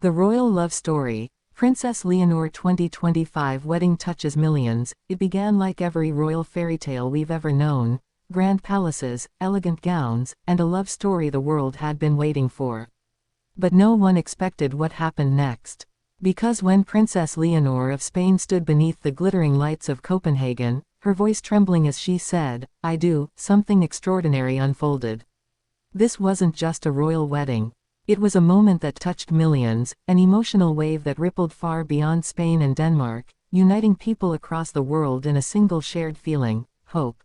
The Royal Love Story. Princess Leonor 2025 wedding touches millions. It began like every royal fairy tale we've ever known. Grand palaces, elegant gowns, and a love story the world had been waiting for. But no one expected what happened next. Because when Princess Leonor of Spain stood beneath the glittering lights of Copenhagen, her voice trembling as she said, "I do," something extraordinary unfolded. This wasn't just a royal wedding. It was a moment that touched millions, an emotional wave that rippled far beyond Spain and Denmark, uniting people across the world in a single shared feeling: hope.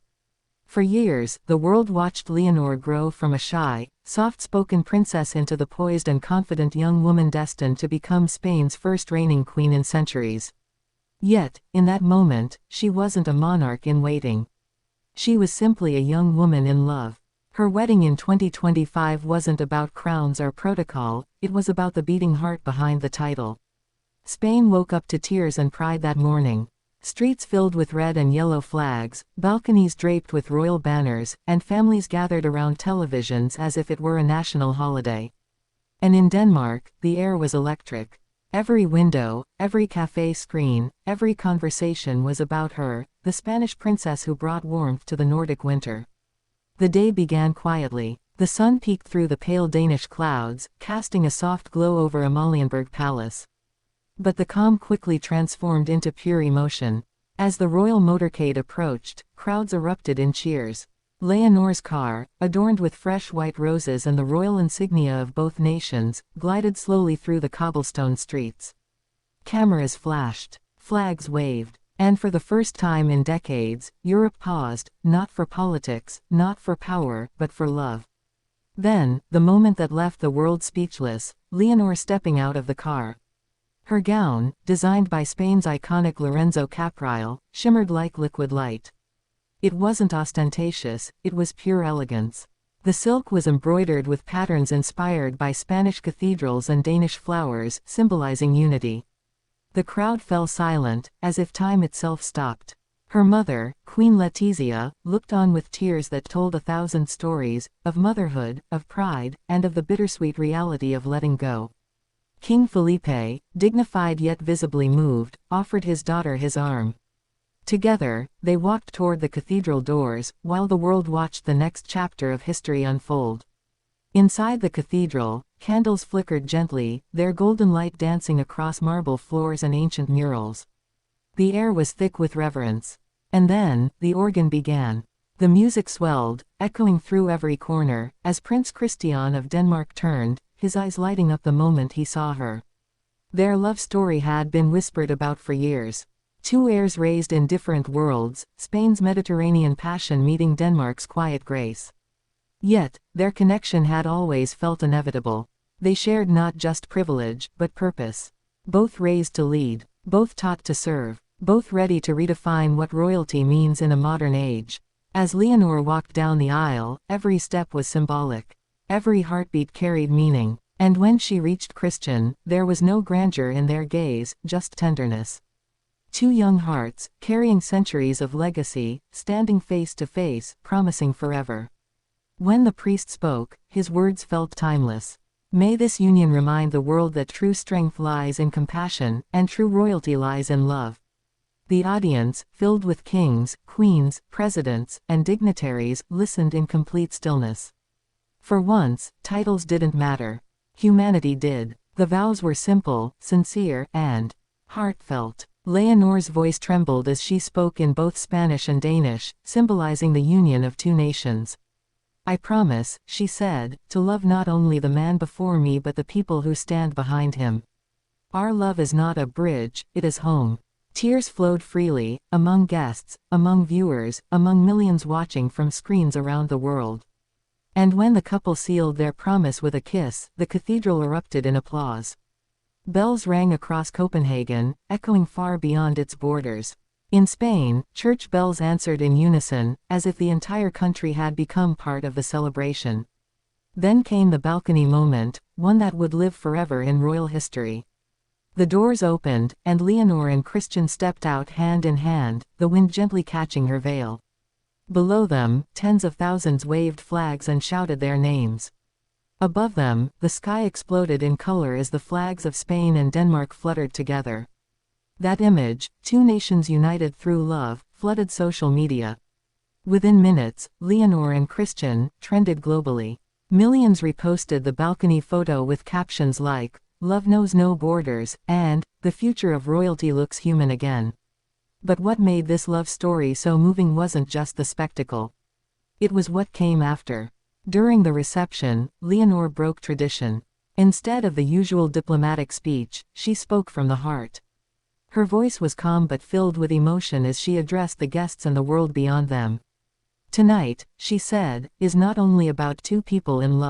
For years, the world watched Leonor grow from a shy, soft-spoken princess into the poised and confident young woman destined to become Spain's first reigning queen in centuries. Yet, in that moment, she wasn't a monarch in waiting. She was simply a young woman in love. Her wedding in 2025 wasn't about crowns or protocol, it was about the beating heart behind the title. Spain woke up to tears and pride that morning. Streets filled with red and yellow flags, balconies draped with royal banners, and families gathered around televisions as if it were a national holiday. And in Denmark, the air was electric. Every window, every café screen, every conversation was about her, the Spanish princess who brought warmth to the Nordic winter. The day began quietly. The sun peeked through the pale Danish clouds, casting a soft glow over Amalienborg Palace. But the calm quickly transformed into pure emotion. As the royal motorcade approached, crowds erupted in cheers. Leonor's car, adorned with fresh white roses and the royal insignia of both nations, glided slowly through the cobblestone streets. Cameras flashed. Flags waved. And for the first time in decades, Europe paused, not for politics, not for power, but for love. Then, the moment that left the world speechless, Leonor stepping out of the car. Her gown, designed by Spain's iconic Lorenzo Caprile, shimmered like liquid light. It wasn't ostentatious, it was pure elegance. The silk was embroidered with patterns inspired by Spanish cathedrals and Danish flowers, symbolizing unity. The crowd fell silent, as if time itself stopped. Her mother, Queen Letizia, looked on with tears that told 1,000 stories, of motherhood, of pride, and of the bittersweet reality of letting go. King Felipe, dignified yet visibly moved, offered his daughter his arm. Together, they walked toward the cathedral doors, while the world watched the next chapter of history unfold. Inside the cathedral, candles flickered gently, their golden light dancing across marble floors and ancient murals. The air was thick with reverence. And then, the organ began. The music swelled, echoing through every corner, as Prince Christian of Denmark turned, his eyes lighting up the moment he saw her. Their love story had been whispered about for years. Two heirs raised in different worlds, Spain's Mediterranean passion meeting Denmark's quiet grace. Yet, their connection had always felt inevitable. They shared not just privilege, but purpose. Both raised to lead, both taught to serve, both ready to redefine what royalty means in a modern age. As Leonor walked down the aisle, every step was symbolic. Every heartbeat carried meaning. And when she reached Christian, there was no grandeur in their gaze, just tenderness. Two young hearts, carrying centuries of legacy, standing face to face, promising forever. When the priest spoke, his words felt timeless. May this union remind the world that true strength lies in compassion, and true royalty lies in love. The audience, filled with kings, queens, presidents, and dignitaries, listened in complete stillness. For once, titles didn't matter. Humanity did. The vows were simple, sincere, and heartfelt. Leonor's voice trembled as she spoke in both Spanish and Danish, symbolizing the union of two nations. "I promise," she said, "to love not only the man before me but the people who stand behind him. Our love is not a bridge, it is home." Tears flowed freely, among guests, among viewers, among millions watching from screens around the world. And when the couple sealed their promise with a kiss, the cathedral erupted in applause. Bells rang across Copenhagen, echoing far beyond its borders. In Spain, church bells answered in unison, as if the entire country had become part of the celebration. Then came the balcony moment, one that would live forever in royal history. The doors opened, and Leonor and Christian stepped out hand in hand, the wind gently catching her veil. Below them, tens of thousands waved flags and shouted their names. Above them, the sky exploded in color as the flags of Spain and Denmark fluttered together. That image, two nations united through love, flooded social media. Within minutes, Leonor and Christian trended globally. Millions reposted the balcony photo with captions like, "Love knows no borders," and, "The future of royalty looks human again." But what made this love story so moving wasn't just the spectacle. It was what came after. During the reception, Leonor broke tradition. Instead of the usual diplomatic speech, she spoke from the heart. Her voice was calm but filled with emotion as she addressed the guests and the world beyond them. "Tonight," she said, "is not only about two people in love.